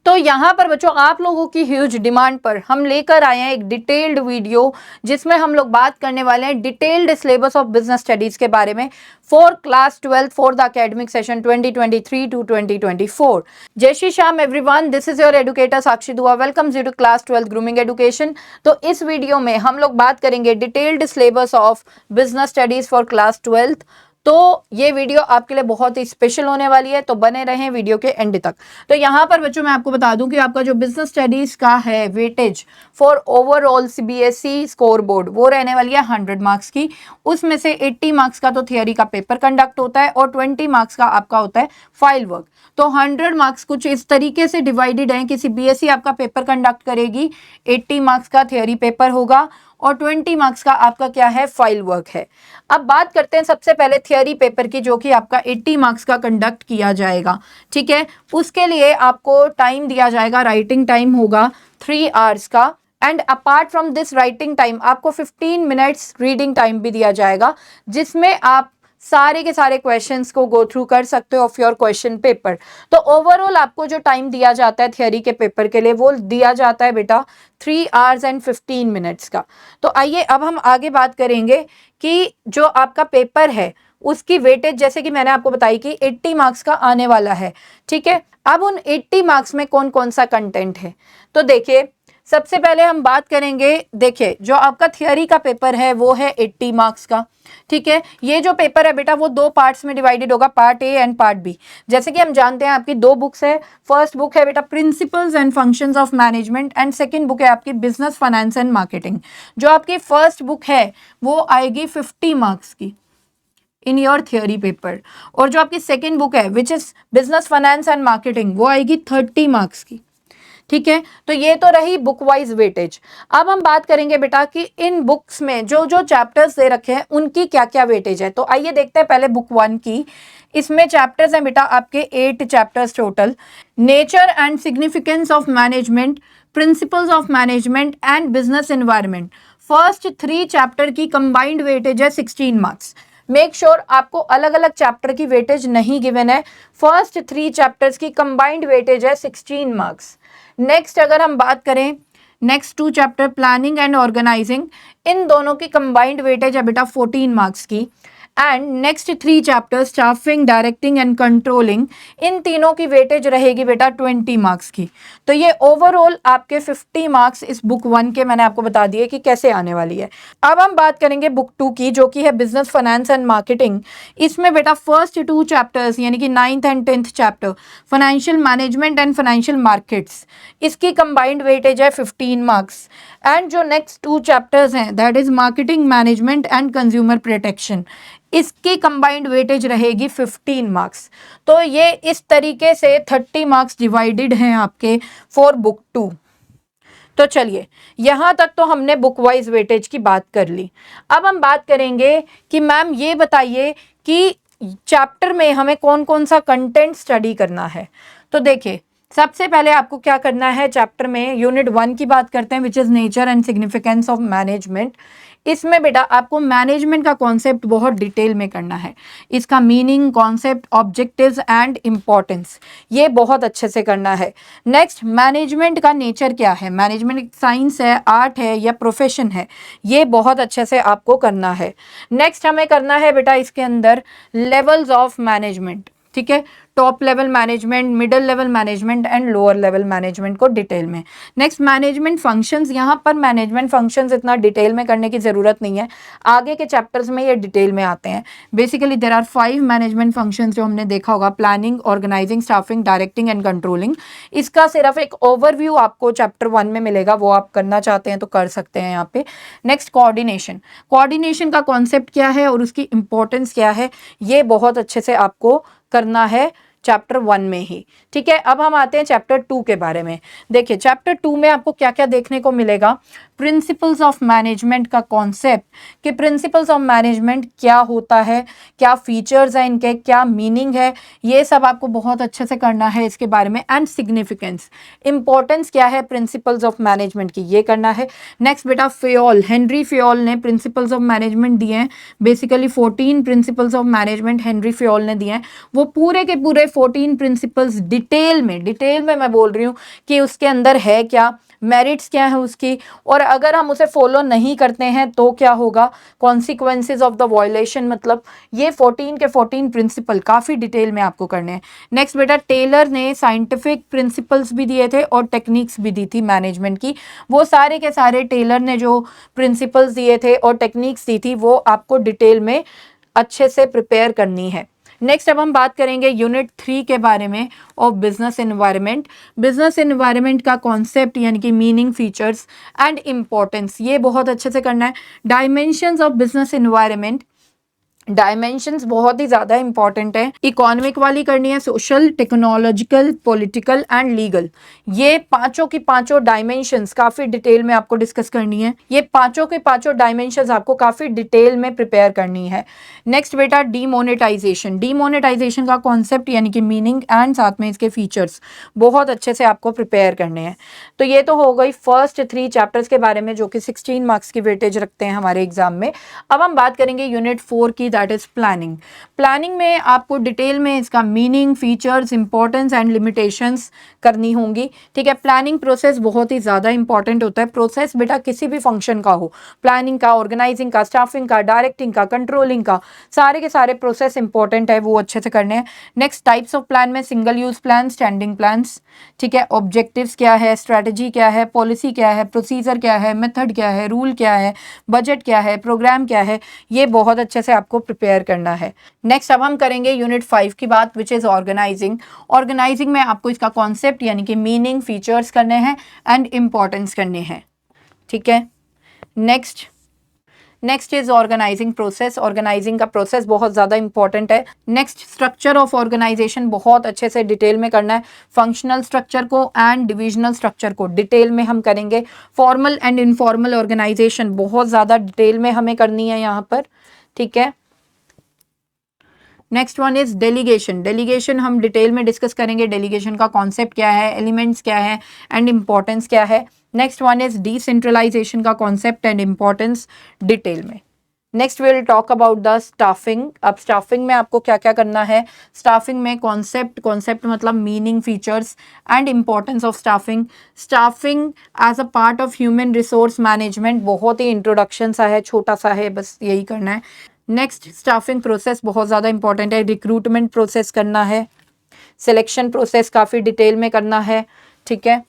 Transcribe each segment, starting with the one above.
तो यहाँ पर बच्चों आप लोगों की ह्यूज डिमांड पर हम लेकर आए हैं एक डिटेल्ड वीडियो जिसमें हम लोग बात करने वाले हैं detailed syllabus of business studies के बारे में for class 12 for the academic session 2023 to 2024। जय Shri Shyam everyone, this is your educator Sakshi Dua, welcome you to class 12 grooming education. तो इस वीडियो में हम लोग बात करेंगे detailed syllabus of business studies for class 12। तो ये वीडियो आपके लिए बहुत ही स्पेशल होने वाली है, तो बने रहें वीडियो के एंड तक। तो यहाँ पर बच्चों मैं आपको बता दूं कि आपका जो बिजनेस स्टडीज का है weightage for overall CBSE score board वो रहने वाली है 100 मार्क्स की। उसमें से 80 मार्क्स का तो थियोरी का पेपर कंडक्ट होता है और 20 मार्क्स का आपका होता है फाइल वर्क। तो 100 मार्क्स कुछ इस तरीके से डिवाइडेड है कि सीबीएसई आपका पेपर कंडक्ट करेगी, 80 मार्क्स का थियोरी पेपर होगा और 20 मार्क्स का आपका क्या है फाइल वर्क है। अब बात करते हैं सबसे पहले थियोरी पेपर की, जो कि आपका 80 मार्क्स का कंडक्ट किया जाएगा। ठीक है, उसके लिए आपको टाइम दिया जाएगा, राइटिंग टाइम होगा 3 आवर्स का। And apart from this writing time आपको 15 मिनट्स रीडिंग टाइम भी दिया जाएगा, जिसमें आप सारे के सारे क्वेश्चंस को गो थ्रू कर सकते हो ऑफ योर क्वेश्चन पेपर। तो ओवरऑल आपको जो टाइम दिया जाता है थियोरी के पेपर के लिए वो दिया जाता है बेटा 3 आवर्स एंड 15 मिनट्स का। तो आइए अब हम आगे बात करेंगे कि जो आपका पेपर है उसकी वेटेज, जैसे कि मैंने आपको बताई कि 80 मार्क्स का आने वाला है। ठीक है, अब उन 80 मार्क्स में कौन कौन सा कंटेंट है, तो देखिए सबसे पहले हम बात करेंगे, देखिए जो आपका थियोरी का पेपर है वो है 80 मार्क्स का। ठीक है, ये जो पेपर है बेटा वो 2 पार्ट्स में डिवाइडेड होगा, part A and part B. जैसे कि हम जानते हैं आपकी 2 बुक्स है। फर्स्ट बुक है बेटा principles and functions of management and second book है आपकी बिजनेस फाइनेंस एंड मार्केटिंग। जो आपकी फर्स्ट बुक है वो आएगी 50 मार्क्स की इन योर थियोरी पेपर, और जो आपकी सेकेंड बुक है which is business finance and marketing वो आएगी 30 मार्क्स की। ठीक है, तो ये तो रही बुक वाइज वेटेज। अब हम बात करेंगे बेटा कि इन बुक्स में जो जो चैप्टर्स दे रखे हैं उनकी क्या क्या वेटेज है। तो आइए देखते हैं पहले बुक 1 की। इसमें चैप्टर्स हैं बेटा आपके 8 chapters total. Nature and significance of management, principles of management and business environment. First 3 chapter की कंबाइंड वेटेज है 16 मार्क्स। मेक श्योर आपको अलग अलग चैप्टर की वेटेज नहीं गिवन है, फर्स्ट 3 चैप्टर्स की कंबाइंड वेटेज है 16 मार्क्स। नेक्स्ट अगर हम बात करें next 2 chapter planning and organising, इन दोनों की कंबाइंड वेटेज है बेटा 14 मार्क्स की। And next 3 chapter staffing, directing and controlling, इन तीनों की वेटेज रहेगी बेटा 20 मार्क्स की। तो ये ओवरऑल आपके 50 मार्क्स इस बुक 1 के मैंने आपको बता दिए कि कैसे आने वाली है। अब हम बात करेंगे बुक 2 की, जो कि है बिजनेस फाइनेंस एंड मार्केटिंग। इसमें बेटा फर्स्ट 2 चैप्टर्स यानी कि 9th and 10th chapter financial management and financial markets, इसकी कंबाइंड वेटेज है 15 मार्क्स। एंड जो नेक्स्ट 2 चैप्टर्स हैं that is marketing management and consumer protection, इसकी कंबाइंड वेटेज रहेगी 15 मार्क्स। तो ये इस तरीके से 30 मार्क्स डिवाइडेड हैं आपके फॉर बुक 2। तो चलिए यहाँ तक तो हमने बुक वाइज वेटेज की बात कर ली। अब हम बात करेंगे कि मैम ये बताइए कि चैप्टर में हमें कौन कौन सा कंटेंट स्टडी करना है। तो देखिए सबसे पहले आपको क्या करना है, चैप्टर में यूनिट 1 की बात करते हैं which is nature and significance of management. इसमें बेटा आपको मैनेजमेंट का कॉन्सेप्ट बहुत डिटेल में करना है, इसका meaning, concept, objectives and importance, ये बहुत अच्छे से करना है। नेक्स्ट मैनेजमेंट का नेचर क्या है, मैनेजमेंट एक साइंस है, आर्ट है या प्रोफेशन है, ये बहुत अच्छे से आपको करना है। नेक्स्ट हमें करना है बेटा इसके अंदर लेवल्स ऑफ मैनेजमेंट। ठीक है, top level management, middle level management and lower level management को डिटेल में। नेक्स्ट मैनेजमेंट फंक्शंस, यहाँ पर मैनेजमेंट फंक्शंस इतना डिटेल में करने की ज़रूरत नहीं है, आगे के चैप्टर्स में ये डिटेल में आते हैं। Basically there are 5 management functions जो हमने देखा होगा, planning, organizing, staffing, directing and controlling. इसका सिर्फ एक ओवरव्यू आपको चैप्टर 1 में मिलेगा, वो आप करना चाहते हैं तो कर सकते हैं यहाँ पे। नेक्स्ट कोऑर्डिनेशन, कोऑर्डिनेशन का कॉन्सेप्ट क्या है और उसकी इंपॉर्टेंस क्या है, ये बहुत अच्छे से आपको करना है चैप्टर 1 में ही। ठीक है, अब हम आते हैं चैप्टर 2 के बारे में। देखिए चैप्टर 2 में आपको क्या क्या देखने को मिलेगा, प्रिंसिपल्स ऑफ मैनेजमेंट का कॉन्सेप्ट, कि प्रिंसिपल्स ऑफ मैनेजमेंट क्या होता है, क्या फीचर्स हैं इनके, क्या मीनिंग है, ये सब आपको बहुत अच्छे से करना है इसके बारे में। एंड सिग्निफिकेंस, इंपॉर्टेंस क्या है प्रिंसिपल्स ऑफ मैनेजमेंट की, ये करना है। नेक्स्ट बेटा फेयोल, हेनरी फेयोल ने प्रिंसिपल्स ऑफ मैनेजमेंट दिए हैं, basically 14 principles of management Henry Fayol ने दिए हैं। वो पूरे के पूरे 14 प्रिंसिपल्स डिटेल में मैं बोल रही हूँ कि उसके अंदर है क्या, मेरिट्स क्या है उसकी, और अगर हम उसे फॉलो नहीं करते हैं तो क्या होगा, कॉन्सिक्वेंसेज ऑफ द वायलेशन। मतलब ये 14 के 14 प्रिंसिपल काफ़ी डिटेल में आपको करने हैं। नेक्स्ट बेटा, टेलर ने साइंटिफिक प्रिंसिपल्स भी दिए थे और टेक्निक्स भी दी थी मैनेजमेंट की। वो सारे के सारे टेलर ने जो प्रिंसिपल्स दिए थे और टेक्निक्स दी थी वो आपको डिटेल में अच्छे से प्रिपेयर करनी है। नेक्स्ट अब हम बात करेंगे यूनिट 3 के बारे में of business environment. Business environment का कॉन्सेप्ट यानी कि मीनिंग, फीचर्स एंड इम्पोर्टेंस, ये बहुत अच्छे से करना है। Dimensions of business environment, dimensions बहुत ही ज़्यादा इंपॉर्टेंट है। इकोनॉमिक वाली करनी है, social, technological, political and legal. ये पांचों की पांचों डायमेंशंस काफ़ी डिटेल में आपको डिस्कस करनी है। ये पांचों के पांचों डायमेंशंस आपको काफ़ी डिटेल में प्रिपेयर करनी है। नेक्स्ट बेटा, डीमोनेटाइजेशन। डीमोनेटाइजेशन का कॉन्सेप्ट यानी कि मीनिंग एंड साथ में इसके फीचर्स बहुत अच्छे से आपको प्रिपेयर करने हैं। तो ये तो हो गई फर्स्ट 3 चैप्टर्स के बारे में जो कि 16 मार्क्स की वेटेज रखते हैं हमारे एग्जाम में। अब हम बात करेंगे यूनिट 4 की, दैट इज प्लानिंग। प्लानिंग में आपको डिटेल में इसका meaning, features, importance and limitations करनी होंगी। ठीक है, प्लानिंग प्रोसेस बहुत ही ज़्यादा इंपॉर्टेंट होता है। प्रोसेस बेटा किसी भी फंक्शन का हो, प्लानिंग का, ऑर्गेनाइजिंग का, स्टाफिंग का, डायरेक्टिंग का, कंट्रोलिंग का, सारे के सारे प्रोसेस इंपॉर्टेंट है, वो अच्छे से करने हैं। नेक्स्ट, टाइप्स ऑफ प्लान में single use plan, standing plans. ठीक है, ऑब्जेक्टिव्स क्या है, स्ट्रैटेजी क्या है, पॉलिसी क्या है, प्रोसीजर क्या है, मेथड क्या है, रूल क्या है, बजट क्या है, प्रोग्राम क्या है, ये बहुत अच्छे से आपको प्रिपेयर करना है। नेक्स्ट अब हम करेंगे यूनिट 5 की बात, विच इज ऑर्गेनाइजिंग। ऑर्गेनाइजिंग में आपको इसका कॉन्सेप्ट यानी कि मीनिंग, फीचर्स करने हैं एंड इंपॉर्टेंस करने हैं। ठीक है, next is organizing process. Organizing का प्रोसेस बहुत ज़्यादा इंपॉर्टेंट है। नेक्स्ट, स्ट्रक्चर ऑफ ऑर्गेनाइजेशन बहुत अच्छे से डिटेल में करना है। फंक्शनल स्ट्रक्चर को एंड डिविजनल स्ट्रक्चर को डिटेल में हम करेंगे। फॉर्मल एंड इनफॉर्मल ऑर्गेनाइजेशन बहुत ज़्यादा डिटेल में हमें करनी है यहाँ पर। ठीक है, next one is delegation. Delegation हम डिटेल में डिस्कस करेंगे। डेलीगेशन का कॉन्सेप्ट क्या है, एलिमेंट्स क्या है एंड इम्पॉर्टेंस क्या है। नेक्स्ट वन इज डिसेंट्रलाइजेशन का कॉन्सेप्ट एंड इम्पॉर्टेंस डिटेल में। Next will talk about the staffing. अब स्टाफिंग में आपको क्या क्या करना है। स्टाफिंग में कॉन्सेप्ट मतलब meaning, features and importance of staffing. Staffing as a part of human resource management, बहुत ही इंट्रोडक्शन सा है, छोटा सा है, बस यही करना है। नेक्स्ट, स्टाफिंग प्रोसेस बहुत ज़्यादा इंपॉर्टेंट है। रिक्रूटमेंट प्रोसेस करना है, सिलेक्शन प्रोसेस काफ़ी डिटेल में करना है। ठीक है,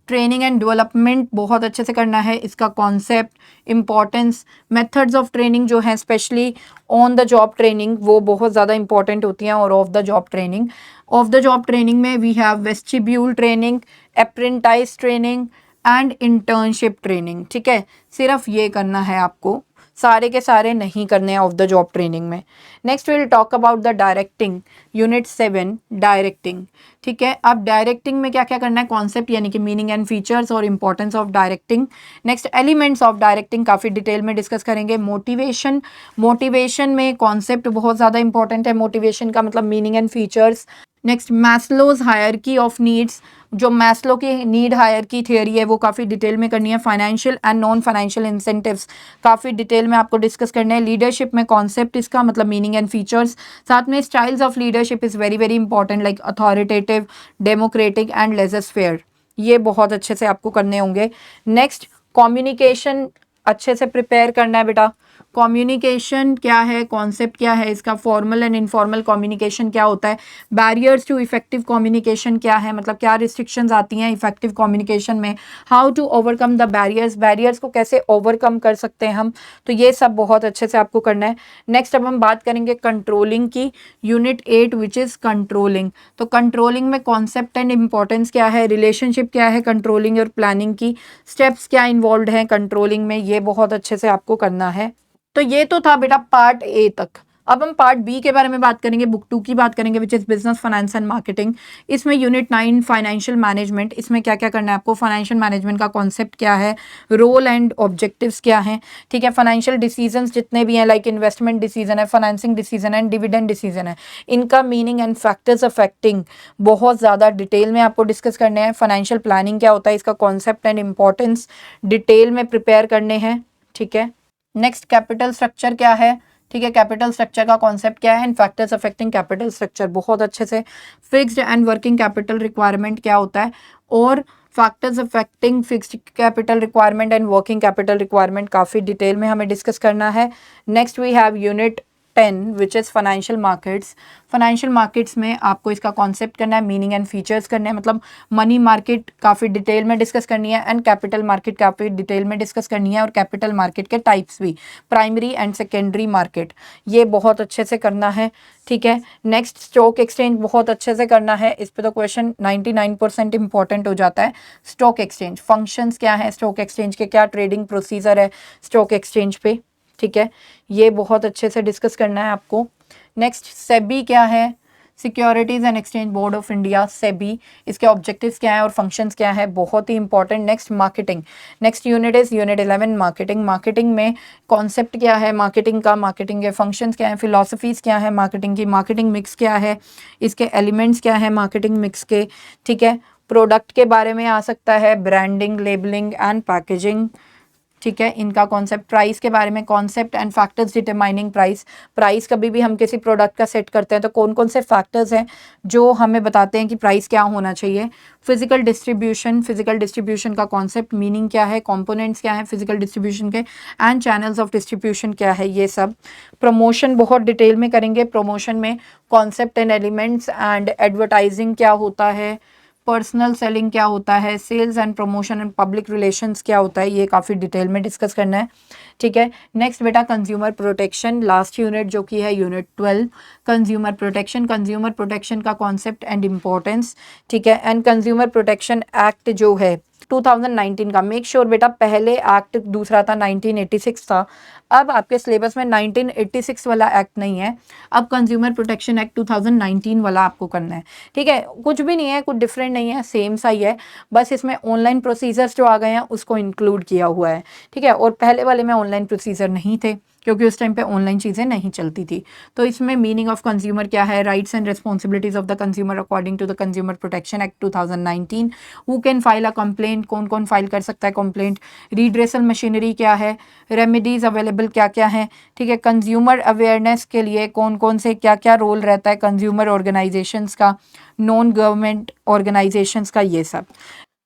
ट्रेनिंग एंड डेवलपमेंट बहुत अच्छे से करना है। इसका concept, importance, methods of training जो है specially on the job training वो बहुत ज़्यादा इंपॉर्टेंट होती हैं। और ऑफ द जॉब ट्रेनिंग में we have vestibule training, apprentice training and internship training. ठीक है, सिर्फ ये करना है आपको, सारे के सारे नहीं करने हैं ऑफ द जॉब ट्रेनिंग में। Next will talk about the directing, unit 7 directing. ठीक है, अब डायरेक्टिंग में क्या क्या करना है, कॉन्सेप्ट यानी कि मीनिंग एंड फीचर्स और importance of directing. Next, elements of directing काफ़ी डिटेल में डिस्कस करेंगे। मोटिवेशन में कॉन्सेप्ट बहुत ज़्यादा इंपॉर्टेंट है। मोटिवेशन का मतलब meaning and features. Next, Maslow's hierarchy of needs, जो मैस्लो की नीड हायरार्की थियरी है वो काफ़ी डिटेल में करनी है। Financial and non financial incentives काफ़ी डिटेल में आपको डिस्कस करने हैं। लीडरशिप में कॉन्सेप्ट इसका मतलब मीनिंग एंड फीचर्स। साथ में styles of leadership is very very important, like authoritative, democratic and laser-fair, ये बहुत अच्छे से आपको करने होंगे। नेक्स्ट, कम्युनिकेशन अच्छे से प्रिपेयर करना है बेटा। कम्युनिकेशन क्या है, कॉन्सेप्ट क्या है इसका, फॉर्मल एंड इनफॉर्मल कम्युनिकेशन क्या होता है, बैरियर्स टू इफेक्टिव कम्युनिकेशन क्या है, मतलब क्या रिस्ट्रिक्शंस आती हैं इफेक्टिव कम्युनिकेशन में, how to overcome the barriers को कैसे ओवरकम कर सकते हैं हम, तो ये सब बहुत अच्छे से आपको करना है। नेक्स्ट अब हम बात करेंगे कंट्रोलिंग की, यूनिट 8 विच इज़ कंट्रोलिंग। तो कंट्रोलिंग में कॉन्सेप्ट एंड इंपॉर्टेंस क्या है, रिलेशनशिप क्या है कंट्रोलिंग और प्लानिंग की, स्टेप्स क्या इन्वॉल्व हैं कंट्रोलिंग में, ये बहुत अच्छे से आपको करना है। तो ये तो था बेटा पार्ट ए तक। अब हम पार्ट बी के बारे में बात करेंगे, बुक 2 की बात करेंगे which is business finance and marketing. इसमें यूनिट 9 फाइनेंशियल मैनेजमेंट, इसमें क्या क्या करना है आपको, फाइनेंशियल मैनेजमेंट का कॉन्सेप्ट क्या है, रोल एंड ऑब्जेक्टिव्स क्या हैं। ठीक है, फाइनेंशियल डिसीजंस जितने भी हैं, लाइक इन्वेस्टमेंट डिसीजन है, फाइनेंसिंग डिसीजन है, डिविडेंड डिसीजन है, इनका मीनिंग एंड फैक्टर्स अफेक्टिंग बहुत ज़्यादा डिटेल में आपको डिस्कस करने हैं। फाइनेंशियल प्लानिंग क्या होता है, इसका कॉन्सेप्ट एंड इंपॉर्टेंस डिटेल में प्रिपेयर करने हैं। ठीक है, नेक्स्ट, कैपिटल स्ट्रक्चर क्या है। ठीक है। कैपिटल स्ट्रक्चर का कॉन्सेप्ट क्या है and factors affecting capital structure बहुत अच्छे से। Fixed and working capital requirement क्या होता है और factors affecting fixed capital requirement and working capital requirement काफ़ी डिटेल में हमें डिस्कस करना है। Next we have unit 10 which is financial markets. Financial markets में आपको इसका कॉन्सेप्ट करना है, मीनिंग एंड फीचर्स करने हैं, मतलब मनी मार्केट काफ़ी डिटेल में डिस्कस करनी है एंड कैपिटल मार्केट काफ़ी डिटेल में डिस्कस करनी है और कैपिटल मार्केट के टाइप्स भी, प्राइमरी एंड सेकेंडरी मार्केट, ये बहुत अच्छे से करना है। ठीक है। नेक्स्ट स्टॉक एक्सचेंज बहुत अच्छे से करना है, इस पे तो क्वेश्चन 99% इंपॉर्टेंट हो जाता है। स्टॉक एक्सचेंज फंक्शंस क्या है, स्टॉक एक्सचेंज के क्या ट्रेडिंग प्रोसीजर है स्टॉक एक्सचेंज पे, ठीक है, ये बहुत अच्छे से डिस्कस करना है आपको। नेक्स्ट सेबी क्या है, Securities and Exchange Board of India, SEBI, इसके ऑब्जेक्टिव्स क्या है और फंक्शंस क्या है, बहुत ही important. Next marketing, next unit is unit 11 marketing. Marketing में कॉन्सेप्ट क्या है मार्केटिंग का, मार्केटिंग के फंक्शंस क्या है, फिलॉसफीज क्या है मार्केटिंग की, मार्केटिंग मिक्स क्या है, इसके एलिमेंट्स क्या है मार्केटिंग मिक्स के, ठीक है। प्रोडक्ट के बारे में आ सकता है, ब्रांडिंग, लेबलिंग एंड पैकेजिंग, ठीक है, इनका कॉन्सेप्ट। प्राइस के बारे में concept and factors determining price. Price कभी भी हम किसी प्रोडक्ट का सेट करते हैं तो कौन कौन से फैक्टर्स हैं जो हमें बताते हैं कि प्राइस क्या होना चाहिए। फिजिकल डिस्ट्रीब्यूशन, फिजिकल डिस्ट्रीब्यूशन का कॉन्सेप्ट, मीनिंग क्या है, कंपोनेंट्स क्या है फिजिकल डिस्ट्रीब्यूशन के एंड चैनल्स ऑफ डिस्ट्रीब्यूशन क्या है, ये सब। प्रमोशन बहुत डिटेल में करेंगे, प्रमोशन में concept and elements and advertising क्या होता है, पर्सनल सेलिंग क्या होता है, sales and promotion and public relations क्या होता है, ये काफ़ी डिटेल में डिस्कस करना है। ठीक है। नेक्स्ट बेटा कंज्यूमर प्रोटेक्शन, लास्ट यूनिट जो कि है unit 12, consumer protection. Consumer protection का कॉन्सेप्ट एंड इम्पोर्टेंस, ठीक है, एंड कंज्यूमर प्रोटेक्शन एक्ट जो है 2019 का, मेक श्योर बेटा पहले एक्ट दूसरा था 1986 था, अब आपके सिलेबस में 1986 वाला एक्ट नहीं है, अब कंज्यूमर प्रोटेक्शन एक्ट 2019 वाला आपको करना है। ठीक है, कुछ भी नहीं है, कुछ डिफरेंट नहीं है, सेम सा ही है, बस इसमें ऑनलाइन प्रोसीजर्स जो आ गए हैं उसको इंक्लूड किया हुआ है। ठीक है, और पहले वाले में ऑनलाइन प्रोसीजर नहीं थे क्योंकि उस टाइम पे ऑनलाइन चीज़ें नहीं चलती थी। तो इसमें मीनिंग ऑफ कंज्यूमर क्या है, rights and responsibilities of the consumer according to the consumer protection act 2019, who can file a complaint, कौन कौन फाइल कर सकता है कंप्लेंट, रीड्रेसल मशीनरी क्या है, रेमेडीज अवेलेबल क्या क्या है, ठीक है, कंज्यूमर अवेयरनेस के लिए कौन कौन से क्या क्या रोल रहता है कंज्यूमर ऑर्गेनाइजेशंस का, नॉन गवर्नमेंट ऑर्गेनाइजेशंस का, ये सब।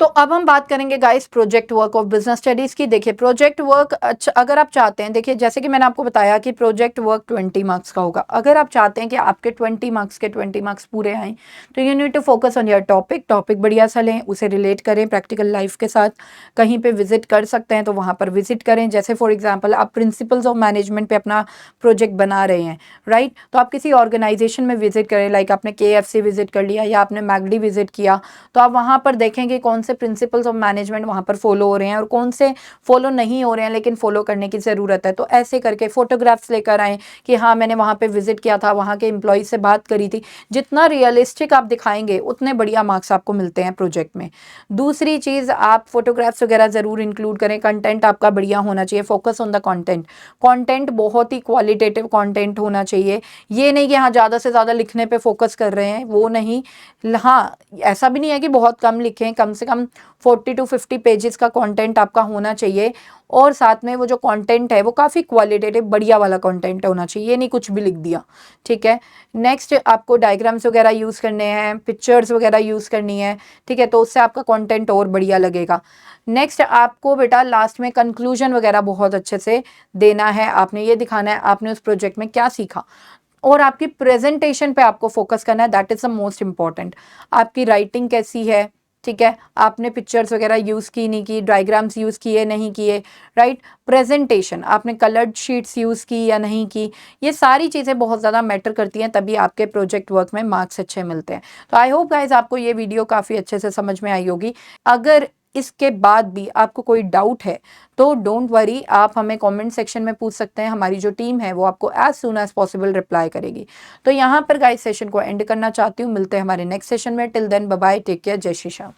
तो अब हम बात करेंगे guys project work of business studies की। देखिए प्रोजेक्ट वर्क अच्छा अगर आप चाहते हैं, देखिए जैसे कि मैंने आपको बताया कि प्रोजेक्ट वर्क 20 मार्क्स का होगा, अगर आप चाहते हैं कि आपके 20 मार्क्स के 20 मार्क्स पूरे आएँ तो you need to focus on your topic. Topic बढ़िया सा लें, उसे रिलेट करें प्रैक्टिकल लाइफ के साथ, कहीं पे विजिट कर सकते हैं तो वहाँ पर विजिट करें। जैसे फॉर एग्जाम्पल आप प्रिंसिपल्स ऑफ मैनेजमेंट पे अपना प्रोजेक्ट बना रहे हैं, राइट, तो आप किसी ऑर्गेनाइजेशन में विजिट करें, लाइक आपने KFC विजिट कर लिया या आपने मैगडी विजिट किया, तो आप वहाँ पर देखेंगे कौन से प्रिंसिपल्स ऑफ मैनेजमेंट वहाँ पर फॉलो हो रहे हैं और कौन से फॉलो नहीं हो रहे हैं लेकिन फॉलो करने की ज़रूरत है। तो ऐसे करके फोटोग्राफ्स लेकर आएँ कि हाँ मैंने वहाँ पे विजिट किया था, वहाँ के एम्प्लॉय से बात करी थी। जितना रियलिस्टिक आप दिखाएंगे उतने बढ़िया मार्क्स आपको मिलते हैं प्रोजेक्ट में। दूसरी चीज़, आप फोटोग्राफ्स वगैरह ज़रूर इंक्लूड करें। कंटेंट आपका बढ़िया होना चाहिए, focus on the content. Content बहुत ही क्वालिटेटिव कंटेंट होना चाहिए, ये नहीं कि हाँ ज़्यादा से ज़्यादा लिखने पे फोकस कर रहे हैं, वो नहीं। हाँ ऐसा भी नहीं है कि बहुत कम लिखें, कम से कम 40 to 50 पेजेस का कंटेंट आपका होना चाहिए और साथ में वो जो कंटेंट है वो काफ़ी क्वालिटेटिव बढ़िया वाला कंटेंट होना चाहिए, ये नहीं कुछ भी लिख दिया। ठीक है। नेक्स्ट आपको डायग्राम्स वगैरह यूज़ करने हैं, पिक्चर्स वगैरह यूज़ करनी है, ठीक है, तो उससे आपका कंटेंट और बढ़िया लगेगा। नेक्स्ट आपको बेटा लास्ट में कंक्लूजन वगैरह बहुत अच्छे से देना है, आपने ये दिखाना है आपने उस प्रोजेक्ट में क्या सीखा और आपकी प्रेजेंटेशन पे आपको फोकस करना है, that is the most important. आपकी राइटिंग कैसी है, ठीक है, आपने पिक्चर्स वगैरह यूज़ की नहीं की, डायग्राम्स यूज़ किए नहीं किए, राइट, प्रेजेंटेशन आपने कलर्ड शीट्स यूज़ की या नहीं की, ये सारी चीज़ें बहुत ज़्यादा मैटर करती हैं, तभी आपके प्रोजेक्ट वर्क में मार्क्स अच्छे मिलते हैं। तो आई होप गाइज आपको ये वीडियो काफ़ी अच्छे से समझ में आई होगी। अगर इसके बाद भी आपको कोई डाउट है तो डोंट वरी, आप हमें कमेंट सेक्शन में पूछ सकते हैं, हमारी जो टीम है वो आपको as soon as possible reply करेगी। तो यहाँ पर गाइस सेशन को एंड करना चाहती हूँ, मिलते हैं हमारे नेक्स्ट सेशन में। Till then bye bye, take care, जय श्री श्याम।